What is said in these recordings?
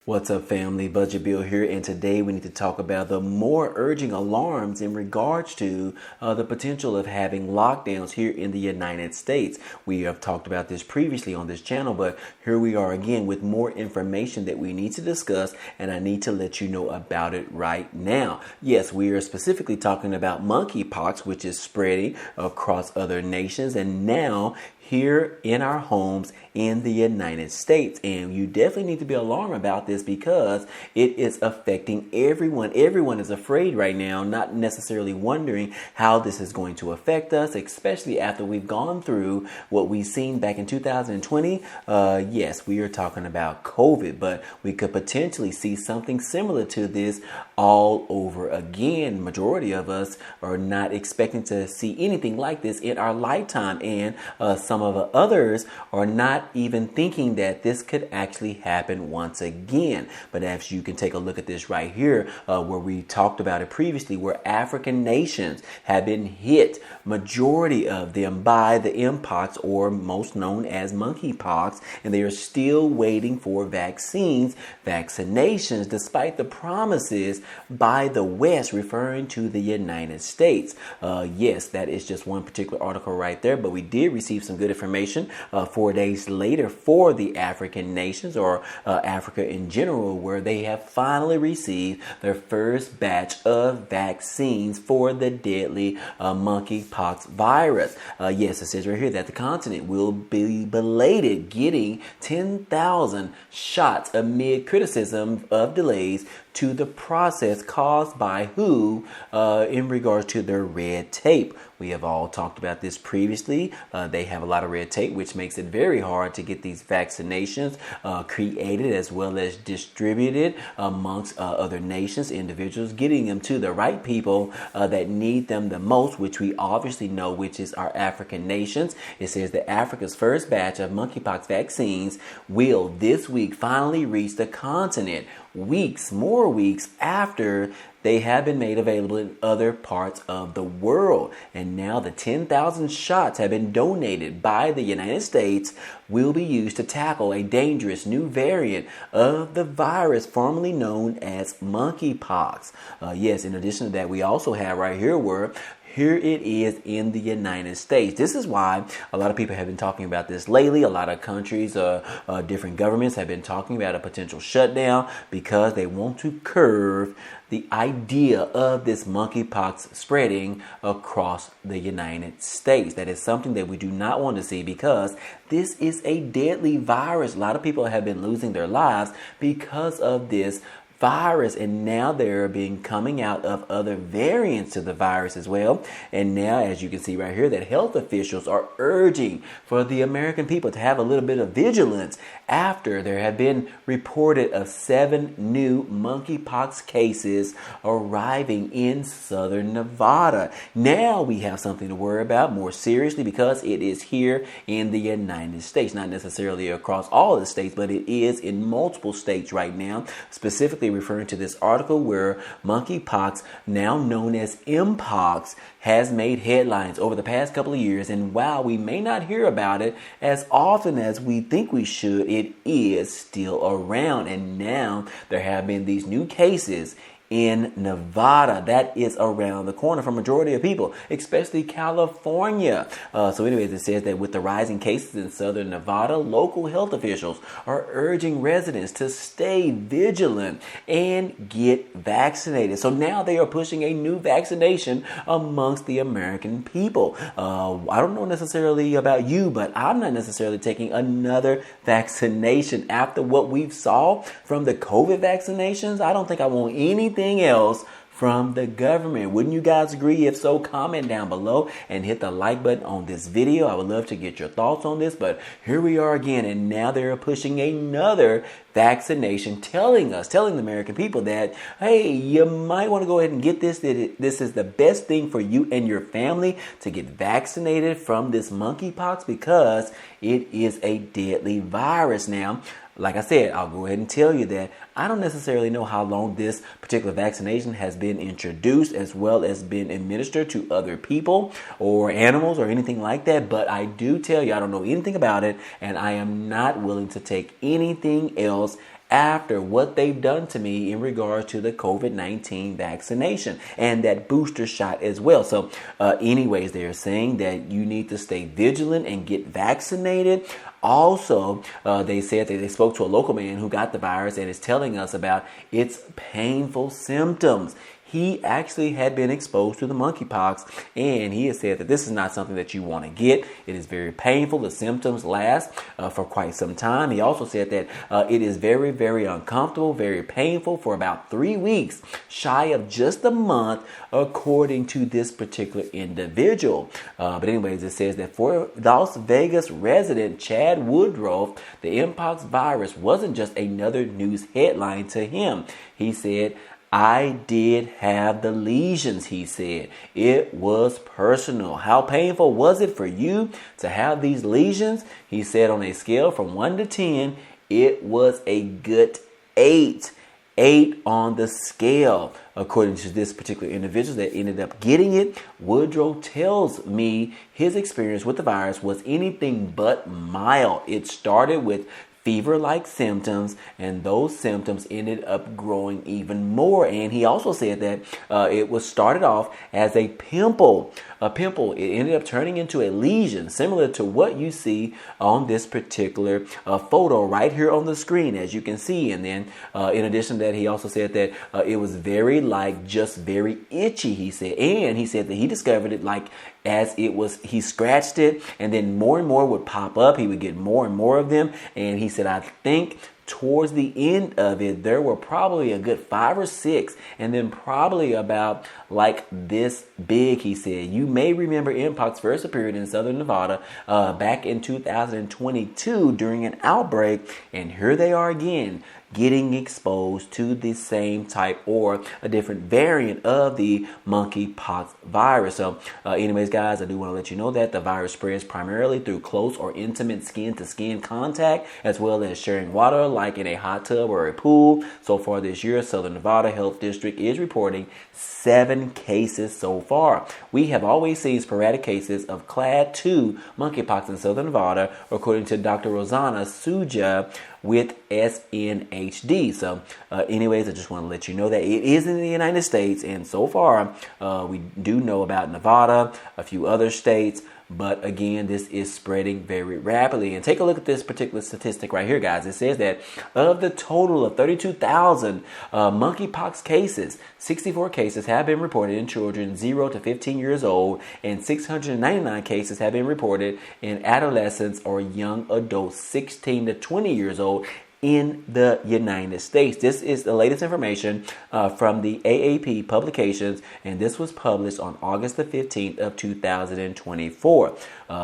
What's up, family? Budget Bill here, and today we need to talk about the more urging alarms in regards to the potential of having lockdowns here in the United States. We have talked about this previously on this channel, but here we are again with more information that we need to discuss, and I need to let you know about it right now. Yes, we are specifically talking about monkeypox, which is spreading across other nations, and now here in our homes in the United States. And you definitely need to be alarmed about this because it is affecting everyone. Everyone is afraid right now, not necessarily wondering how this is going to affect us, especially after we've gone through what we've seen back in 2020. Yes, we are talking about COVID, but we could potentially see something similar to this all over again. Majority of us are not expecting to see anything like this in our lifetime, and some of others are not even thinking that this could actually happen once again. But as you can take a look at this right here, where we talked about it previously, where African nations have been hit, majority of them by the Mpox, or most known as monkeypox, and they are still waiting for vaccinations, despite the promises by the West, referring to the United States. Yes, that is just one particular article right there, but we did receive some good information 4 days later for the African nations, or Africa in general, where they have finally received their first batch of vaccines for the deadly monkeypox virus. Yes, it says right here that the continent will be belated getting 10,000 shots amid criticism of delays to the process caused by WHO in regards to their red tape. We have all talked about this previously. They have a lot of red tape, which makes it very hard to get these vaccinations created as well as distributed amongst other nations, individuals, getting them to the right people that need them the most, which we obviously know, which is our African nations. It says that Africa's first batch of monkeypox vaccines will this week finally reach the continent, more weeks after they have been made available in other parts of the world. And now the 10,000 shots have been donated by the United States, will be used to tackle a dangerous new variant of the virus formerly known as monkeypox. Yes, in addition to that, we also have right here where here it is in the United States. This is why a lot of people have been talking about this lately. A lot of countries, different governments have been talking about a potential shutdown because they want to curb the idea of this monkeypox spreading across the United States. That is something that we do not want to see because this is a deadly virus. A lot of people have been losing their lives because of this virus, and now they're coming out of other variants of the virus as well. And now, as you can see right here, that health officials are urging for the American people to have a little bit of vigilance after there have been reported of 7 new monkeypox cases arriving in southern Nevada. Now we have something to worry about more seriously because it is here in the United States, not necessarily across all of the states, but it is in multiple states right now, specifically referring to this article where monkeypox, now known as Mpox, has made headlines over the past couple of years. And while we may not hear about it as often as we think we should, it is still around. And now there have been these new cases in Nevada. That is around the corner for majority of people, especially California. So anyways, it says that with the rising cases in southern Nevada, local health officials are urging residents to stay vigilant and get vaccinated. So now they are pushing a new vaccination amongst the American people. I don't know necessarily about you, but I'm not necessarily taking another vaccination after what we've saw from the COVID vaccinations. I don't think I want anything else from the government. Wouldn't you guys agree? If so, comment down below and hit the like button on this video. I would love to get your thoughts on this, but here we are again, and now they're pushing another vaccination, telling the American people that, hey, you might want to go ahead and get this. This is the best thing for you and your family to get vaccinated from this monkeypox because it is a deadly virus. Now, like I said, I'll go ahead and tell you that I don't necessarily know how long this particular vaccination has been introduced as well as been administered to other people or animals or anything like that. But I do tell you, I don't know anything about it, and I am not willing to take anything else after what they've done to me in regards to the COVID-19 vaccination and that booster shot as well. So anyways, they're saying that you need to stay vigilant and get vaccinated. Also, they said that they spoke to a local man who got the virus and is telling us about its painful symptoms. He actually had been exposed to the monkeypox, and he has said that this is not something that you want to get. It is very painful. The symptoms last for quite some time. He also said that it is very, very uncomfortable, very painful for about 3 weeks, shy of just a month, according to this particular individual. But anyways, it says that for Las Vegas resident Chad Woodruff, the Mpox virus wasn't just another news headline to him. He said, I did have the lesions, he said. It was personal. How painful was it for you to have these lesions? He said on a scale from 1 to 10, it was a good 8. 8 on the scale. According to this particular individual that ended up getting it, Woodrow tells me his experience with the virus was anything but mild. It started with fever-like symptoms, and those symptoms ended up growing even more. And he also said that it was started off as a pimple. It ended up turning into a lesion, similar to what you see on this particular photo right here on the screen, as you can see. And then in addition to that, he also said that it was very very itchy, he said. And he said that he discovered it as it was, he scratched it, and then more and more would pop up. He would get more and more of them. And he said, I think towards the end of it, there were probably a good 5 or 6, and then probably about this big, he said. You may remember Mpox first appeared in southern Nevada back in 2022 during an outbreak, and here they are again, getting exposed to the same type or a different variant of the monkeypox virus. So anyways, guys, I do want to let you know that the virus spreads primarily through close or intimate skin-to-skin contact, as well as sharing water like in a hot tub or a pool. So far this year, Southern Nevada Health District is reporting 7 cases so far. We have always seen sporadic cases of clade 2 monkeypox in Southern Nevada, according to Dr. Rosanna Suja with SNHD. So anyways, I just want to let you know that it is in the United States, and so far we do know about Nevada, a few other states, but again, this is spreading very rapidly. And take a look at this particular statistic right here, guys. It says that of the total of 32,000 monkeypox cases, 64 cases have been reported in children 0 to 15 years old, and 699 cases have been reported in adolescents or young adults 16 to 20 years old in the United States. This is the latest information from the AAP publications, and this was published on August the 15th of 2024.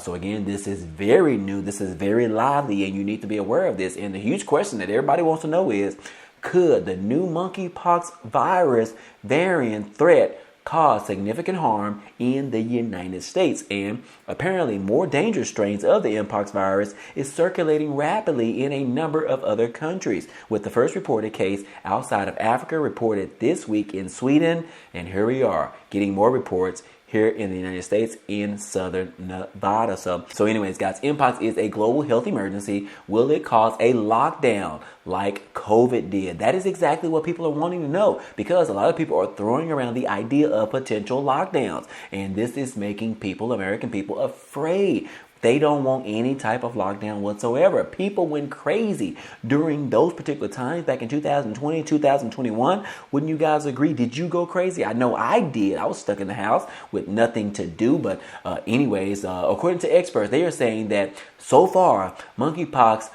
So again, this is very new. This is very lively, and you need to be aware of this. And the huge question that everybody wants to know is, could the new monkeypox virus variant threat cause significant harm in the United States? And apparently more dangerous strains of the Mpox virus is circulating rapidly in a number of other countries, with the first reported case outside of Africa reported this week in Sweden. And here we are getting more reports here in the United States in southern Nevada. So anyways, guys, Mpox is a global health emergency. Will it cause a lockdown like COVID did? That is exactly what people are wanting to know, because a lot of people are throwing around the idea of potential lockdowns, and this is making people, American people, afraid. They don't want any type of lockdown whatsoever. People went crazy during those particular times back in 2020, 2021. Wouldn't you guys agree? Did you go crazy? I know I did. I was stuck in the house with nothing to do. But anyways, according to experts, they are saying that so far, monkeypox,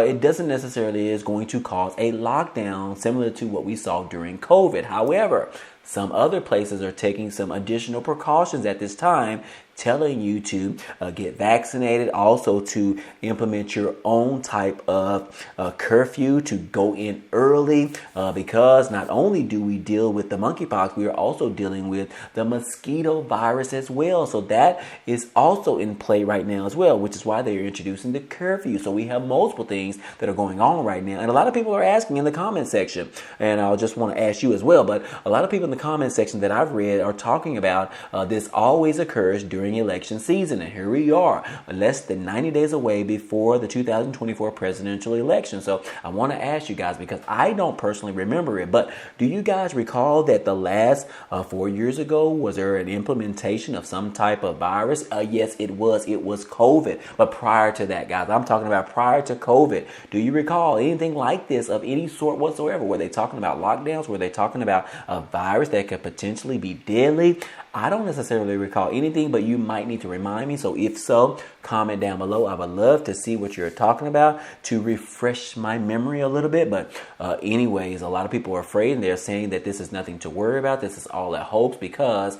it doesn't necessarily is going to cause a lockdown similar to what we saw during COVID. However, some other places are taking some additional precautions at this time, telling you to get vaccinated, also to implement your own type of curfew, to go in early, because not only do we deal with the monkeypox, we are also dealing with the mosquito virus as well. So that is also in play right now as well, which is why they are introducing the curfew. So we have multiple things that are going on right now. And a lot of people are asking in the comment section, and I'll just want to ask you as well, but a lot of people in the comment section that I've read are talking about this always occurs during during election season. And here we are, less than 90 days away before the 2024 presidential election. So I want to ask you guys, because I don't personally remember it, but do you guys recall that the last 4 years ago, was there an implementation of some type of virus? Yes, it was. It was COVID. But prior to that, guys, I'm talking about prior to COVID. Do you recall anything like this of any sort whatsoever? Were they talking about lockdowns? Were they talking about a virus that could potentially be deadly? I don't necessarily recall anything, but you might need to remind me. So if so, comment down below. I would love to see what you're talking about to refresh my memory a little bit. But anyways, a lot of people are afraid, and they're saying that this is nothing to worry about. This is all a hoax, because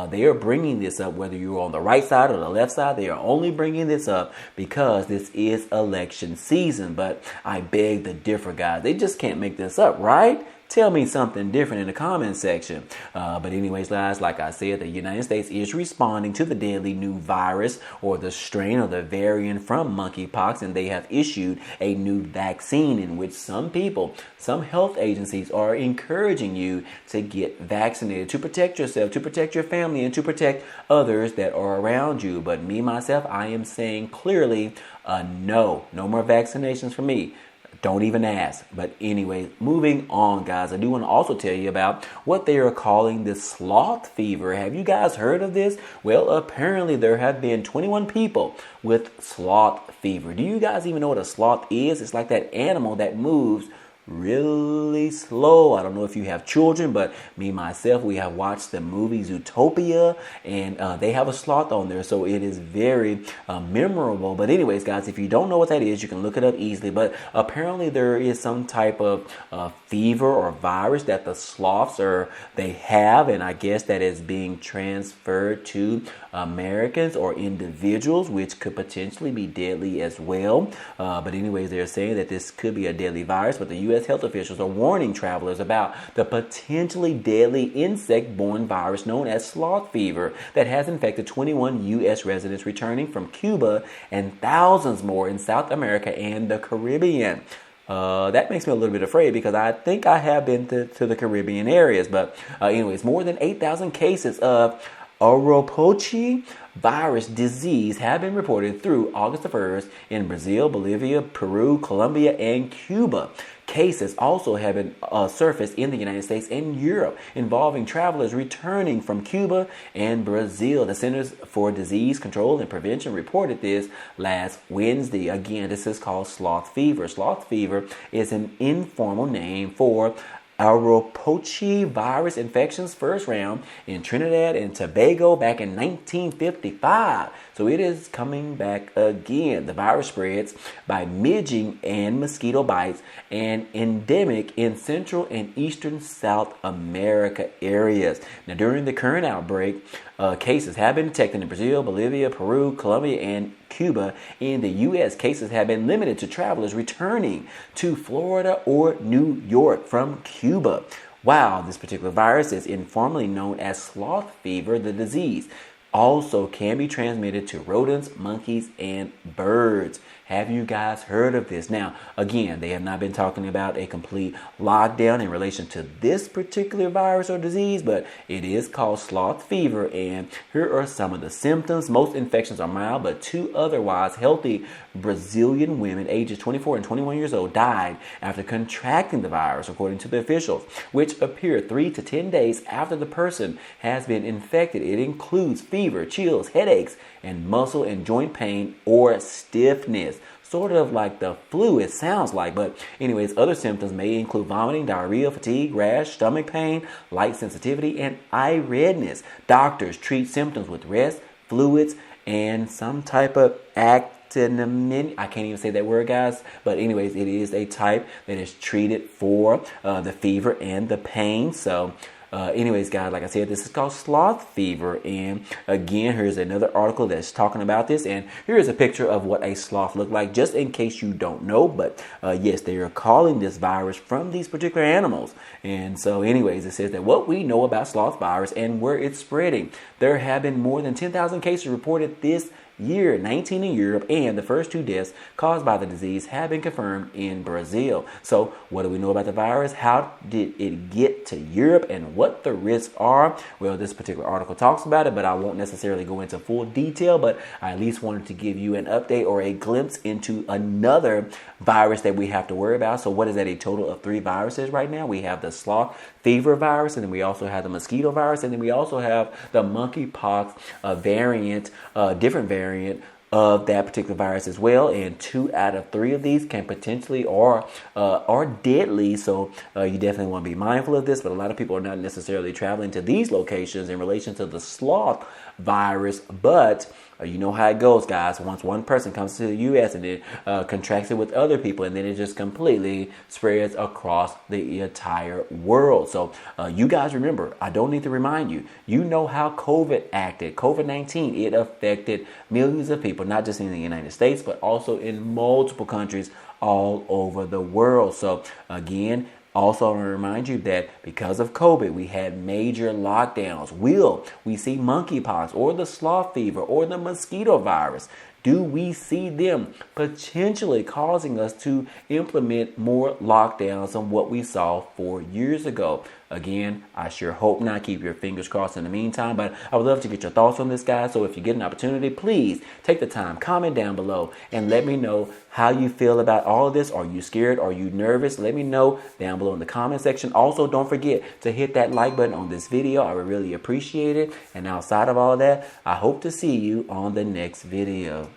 they are bringing this up, whether you're on the right side or the left side. They are only bringing this up because this is election season. But I beg to differ, guys. They just can't make this up, right? Tell me something different in the comment section. But anyways, guys, like I said, the United States is responding to the deadly new virus, or the strain or the variant from monkeypox, and they have issued a new vaccine in which some health agencies are encouraging you to get vaccinated to protect yourself, to protect your family, and to protect others that are around you. But me, myself, I am saying clearly, no more vaccinations for me. Don't even ask. But anyway, moving on, guys, I do want to also tell you about what they are calling the sloth fever. Have you guys heard of this? Well, apparently there have been 21 people with sloth fever. Do you guys even know what a sloth is? It's like that animal that moves really slow. I don't know if you have children, but me, myself, we have watched the movie Zootopia, and they have a sloth on there, so it is very memorable. But anyways, guys, if you don't know what that is, you can look it up easily. But apparently there is some type of fever or virus that the sloths they have, and I guess that is being transferred to Americans or individuals, which could potentially be deadly as well. But anyways, they're saying that this could be a deadly virus, but the U.S. health officials are warning travelers about the potentially deadly insect-borne virus known as sloth fever that has infected 21 U.S. residents returning from Cuba and thousands more in South America and the Caribbean. That makes me a little bit afraid, because I think I have been to the Caribbean areas. But anyways, more than 8,000 cases of Mpox virus disease have been reported through August the 1st in Brazil, Bolivia, Peru, Colombia, and Cuba. Cases also have been surfaced in the United States and Europe, involving travelers returning from Cuba and Brazil. The Centers for Disease Control and Prevention reported this last Wednesday. Again, this is called sloth fever. Sloth fever is an informal name for Mpox virus infections first round in Trinidad and Tobago back in 1955. So it is coming back again. The virus spreads by midging and mosquito bites, and endemic in Central and Eastern South America areas. Now, during the current outbreak, cases have been detected in Brazil, Bolivia, Peru, Colombia, and Cuba. In the U.S., cases have been limited to travelers returning to Florida or New York from Cuba. Wow, this particular virus is informally known as sloth fever. The disease also can be transmitted to rodents, monkeys, and birds. Have you guys heard of this? Now, again, they have not been talking about a complete lockdown in relation to this particular virus or disease, but it is called sloth fever, and here are some of the symptoms. Most infections are mild, but 2 otherwise healthy Brazilian women ages 24 and 21 years old died after contracting the virus, according to the officials, which appeared 3 to 10 days after the person has been infected. It includes fever, chills, headaches, and muscle and joint pain or stiffness. Sort of like the flu, it sounds like. But anyways, other symptoms may include vomiting, diarrhea, fatigue, rash, stomach pain, light sensitivity, and eye redness. Doctors treat symptoms with rest, fluids, and some type of actinamide. I can't even say that word, guys. But anyways, it is a type that is treated for the fever and the pain. So anyways, guys, like I said, this is called sloth fever. And again, here's another article that's talking about this. And here's a picture of what a sloth looked like, just in case you don't know. But yes, they are calling this virus from these particular animals. And so anyways, it says that what we know about sloth virus and where it's spreading. There have been more than 10,000 cases reported this year, 19 in Europe, and the first 2 deaths caused by the disease have been confirmed in Brazil. So what do we know about the virus? How did it get to Europe and what the risks are? Well, this particular article talks about it, but I won't necessarily go into full detail, but I at least wanted to give you an update or a glimpse into another virus that we have to worry about. So what is that? A total of 3 viruses right now. We have the sloth fever virus, and then we also have the mosquito virus, and then we also have the monkeypox variant, different variant of that particular virus as well. And 2 out of 3 of these can potentially are deadly. So you definitely want to be mindful of this. But a lot of people are not necessarily traveling to these locations in relation to the sloth virus. But you know how it goes, guys. Once one person comes to the U.S. and it contracts it with other people, and then it just completely spreads across the entire world. So you guys remember, I don't need to remind you, you know how COVID acted. COVID-19, it affected millions of people, not just in the United States, but also in multiple countries all over the world. So again, also, I want to remind you that because of COVID, we had major lockdowns. Will we see monkeypox or the sloth fever or the mosquito virus? Do we see them potentially causing us to implement more lockdowns than what we saw 4 years ago? Again, I sure hope not. Keep your fingers crossed in the meantime, but I would love to get your thoughts on this, guys. So if you get an opportunity, please take the time, comment down below, and let me know how you feel about all of this. Are you scared? Are you nervous? Let me know down below in the comment section. Also, don't forget to hit that like button on this video. I would really appreciate it. And outside of all that, I hope to see you on the next video.